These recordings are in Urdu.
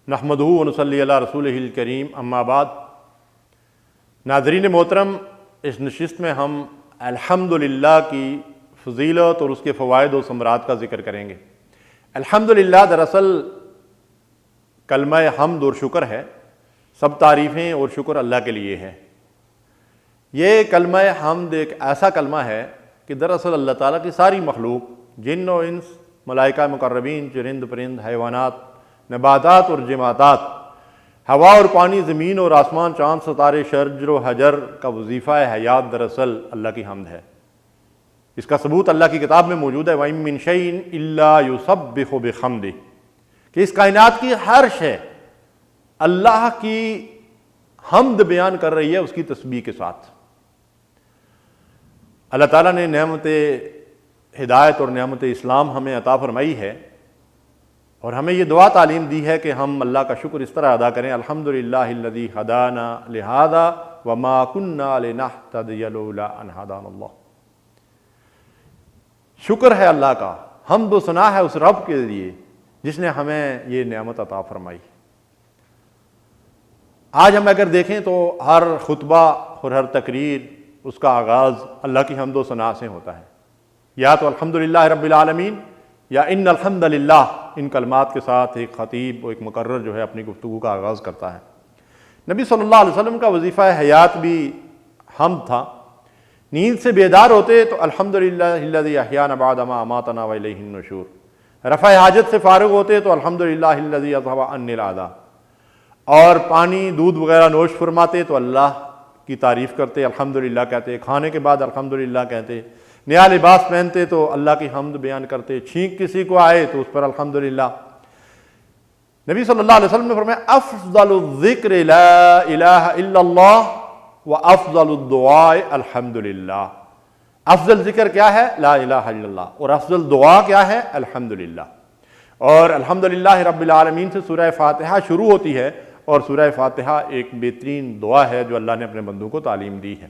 نحمدہ و نصلی علی رسولہ الکریم، اما بعد۔ ناظرین محترم، اس نشست میں ہم الحمدللہ کی فضیلت اور اس کے فوائد و ثمرات کا ذکر کریں گے۔ الحمدللہ دراصل کلمہ حمد اور شکر ہے، سب تعریفیں اور شکر اللہ کے لیے ہے۔ یہ کلمہ حمد ایک ایسا کلمہ ہے کہ دراصل اللہ تعالیٰ کی ساری مخلوق، جن و انس، ملائکہ مقربین، چرند پرند، حیوانات، نباتات اور جمادات، ہوا اور پانی، زمین اور آسمان، چاند ستارے، شجر و حجر کا وظیفہ حیات دراصل اللہ کی حمد ہے۔ اس کا ثبوت اللہ کی کتاب میں موجود ہے، وَإِن مِّن شَيْءٍ إِلَّا يُسَبِّحُ بِحَمْدِهِ، کہ اس کائنات کی ہر شے اللہ کی حمد بیان کر رہی ہے اس کی تسبیح کے ساتھ۔ اللہ تعالیٰ نے نعمت ہدایت اور نعمت اسلام ہمیں عطا فرمائی ہے، اور ہمیں یہ دعا تعلیم دی ہے کہ ہم اللہ کا شکر اس طرح ادا کریں، الحمدللہ الذی ہدانا لہذا وما کننا لنہتدی لولا ان ہدانا اللہ۔ شکر ہے اللہ کا، حمد و ثنا ہے اس رب کے لیے جس نے ہمیں یہ نعمت عطا فرمائی۔ آج ہم اگر دیکھیں تو ہر خطبہ اور ہر تقریر، اس کا آغاز اللہ کی حمد و ثنا سے ہوتا ہے، یا تو الحمدللہ رب العالمین یا ان الحمدللہ، ان کلمات کے ساتھ ایک خطیب و ایک مقرر جو ہے اپنی گفتگو کا آغاز کرتا ہے۔ نبی صلی اللہ علیہ وسلم کا وظیفہ حیات بھی حمد تھا۔ نیند سے بیدار ہوتے تو الحمدللہ الذی احیانا بعد ما اماتنا والیہ النشور، رفع حاجت سے فارغ ہوتے تو الحمدللہ الذی اذھب عنی العذاب، اور پانی دودھ وغیرہ نوش فرماتے تو اللہ کی تعریف کرتے، الحمدللہ کہتے، کھانے کے بعد الحمدللہ کہتے، نیا لباس پہنتے تو اللہ کی حمد بیان کرتے، چھینک کسی کو آئے تو اس پر الحمدللہ۔ نبی صلی اللہ علیہ وسلم نے فرمایا افضل الذکر لا الہ الا اللہ وافضل الدعاء الحمدللہ۔ افضل ذکر کیا ہے؟ لا الہ الا اللہ، اور افضل دعا کیا ہے؟ الحمدللہ۔ اور الحمدللہ رب العالمین سے سورہ فاتحہ شروع ہوتی ہے، اور سورہ فاتحہ ایک بہترین دعا ہے جو اللہ نے اپنے بندوں کو تعلیم دی ہے۔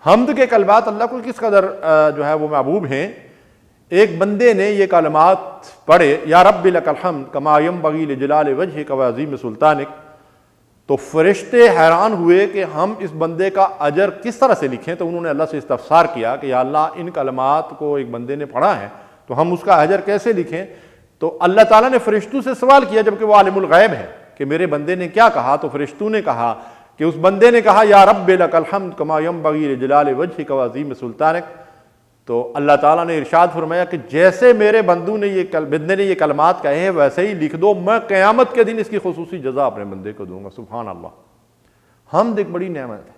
حمد کے کلمات اللہ کو کس قدر جو ہے وہ محبوب ہیں۔ ایک بندے نے یہ کلمات پڑھے، یا رب لک الحمد کما ینبغی لجلال وجہک وعظیم سلطانک، تو فرشتے حیران ہوئے کہ ہم اس بندے کا اجر کس طرح سے لکھیں، تو انہوں نے اللہ سے استفسار کیا کہ یا اللہ ان کلمات کو ایک بندے نے پڑھا ہے تو ہم اس کا اجر کیسے لکھیں؟ تو اللہ تعالیٰ نے فرشتوں سے سوال کیا، جبکہ وہ عالم الغیب ہے، کہ میرے بندے نے کیا کہا؟ تو فرشتوں نے کہا کہ اس بندے نے کہا یا رب لک الحمد کما ینبغی لجلال وجہک وعظیم سلطانک، تو اللہ تعالیٰ نے ارشاد فرمایا کہ جیسے میرے بندے نے یہ کلمات کہے ہیں ویسے ہی لکھ دو، میں قیامت کے دن اس کی خصوصی جزا اپنے بندے کو دوں گا۔ سبحان اللہ۔ حمد ایک بڑی نعمت ہے،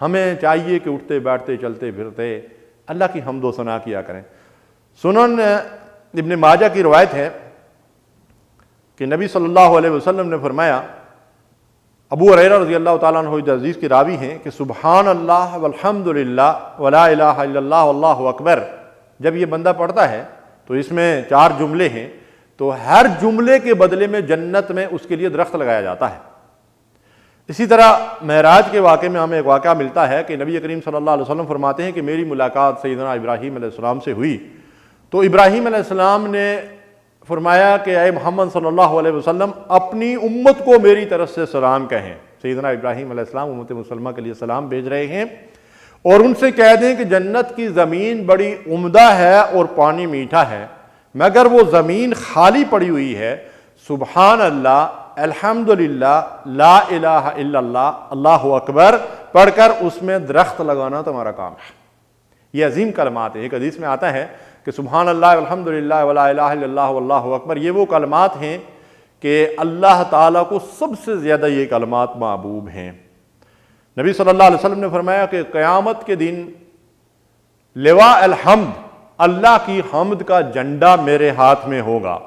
ہمیں چاہیے کہ اٹھتے بیٹھتے چلتے پھرتے اللہ کی حمد و ثنا کیا کریں۔ سنن ابن ماجہ کی روایت ہے کہ نبی صلی اللہ علیہ وسلم نے فرمایا، ابو ہریرہ رضی اللہ تعالیٰ عنہ اس حدیث کی راوی ہیں کہ سبحان اللہ والحمدللہ ولا الہ الا اللہ واللہ اکبر جب یہ بندہ پڑھتا ہے تو اس میں 4 جملے ہیں، تو ہر جملے کے بدلے میں جنت میں اس کے لیے درخت لگایا جاتا ہے۔ اسی طرح معراج کے واقعے میں ہمیں ایک واقعہ ملتا ہے کہ نبی کریم صلی اللہ علیہ وسلم فرماتے ہیں کہ میری ملاقات سیدنا ابراہیم علیہ السلام سے ہوئی، تو ابراہیم علیہ السلام نے فرمایا کہ اے محمد صلی اللہ علیہ وسلم اپنی امت کو میری طرف سے سلام کہیں۔ سیدنا ابراہیم علیہ السلام امت مسلمہ کے لیے سلام بھیج رہے ہیں، اور ان سے کہہ دیں کہ جنت کی زمین بڑی عمدہ ہے اور پانی میٹھا ہے، مگر وہ زمین خالی پڑی ہوئی ہے، سبحان اللہ، الحمدللہ، لا الہ الا اللہ، اللہ اکبر پڑھ کر اس میں درخت لگانا تمہارا کام ہے۔ یہ عظیم کلمات ہیں۔ ایک حدیث میں آتا ہے کہ سبحان اللہ والحمدللہ ولا الہ الا اللہ واللہ اکبر، یہ وہ کلمات ہیں کہ اللہ تعالیٰ کو سب سے زیادہ یہ کلمات محبوب ہیں۔ نبی صلی اللہ علیہ وسلم نے فرمایا کہ قیامت کے دن لواء الحمد، اللہ کی حمد کا جھنڈا میرے ہاتھ میں ہوگا،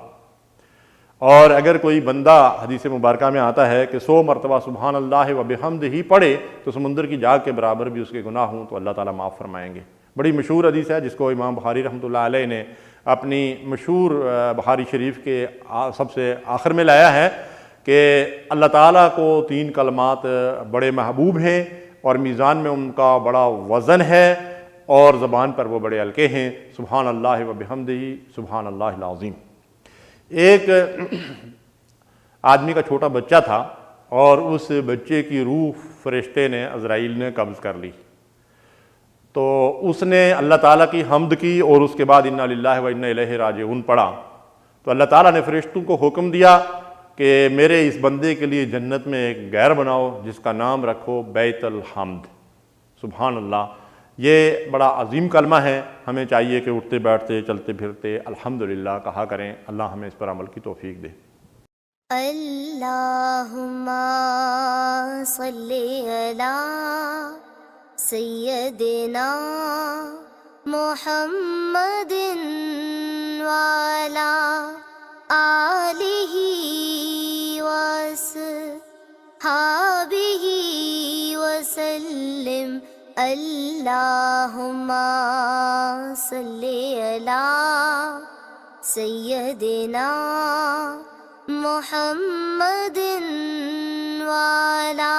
اور اگر کوئی بندہ، حدیث مبارکہ میں آتا ہے کہ 100 مرتبہ سبحان اللہ و بحمدہ پڑھے تو سمندر کی جاگ کے برابر بھی اس کے گناہ ہوں تو اللہ تعالیٰ معاف فرمائیں گے۔ بڑی مشہور حدیث ہے جس کو امام بخاری رحمۃ اللہ علیہ نے اپنی مشہور بخاری شریف کے سب سے آخر میں لایا ہے کہ اللہ تعالیٰ کو 3 کلمات بڑے محبوب ہیں، اور میزان میں ان کا بڑا وزن ہے، اور زبان پر وہ بڑے ہلکے ہیں، سبحان اللہ و بحمدہ، سبحان اللہ العظیم۔ ایک آدمی کا چھوٹا بچہ تھا اور اس بچے کی روح فرشتے نے عزرائیل نے قبض کر لی، تو اس نے اللہ تعالیٰ کی حمد کی اور اس کے بعد انا للہ و انا الیہ راجعون پڑھا، تو اللہ تعالیٰ نے فرشتوں کو حکم دیا کہ میرے اس بندے کے لیے جنت میں ایک گھر بناؤ جس کا نام رکھو بیت الحمد۔ سبحان اللہ، یہ بڑا عظیم کلمہ ہے، ہمیں چاہیے کہ اٹھتے بیٹھتے چلتے پھرتے الحمدللہ کہا کریں۔ اللہ ہمیں اس پر عمل کی توفیق دے۔ اللہم صلی علی سیدنا محمد وعلی آلہ وصحبہ وسلم۔ اللہم صلی علی سیدنا محمد وعلی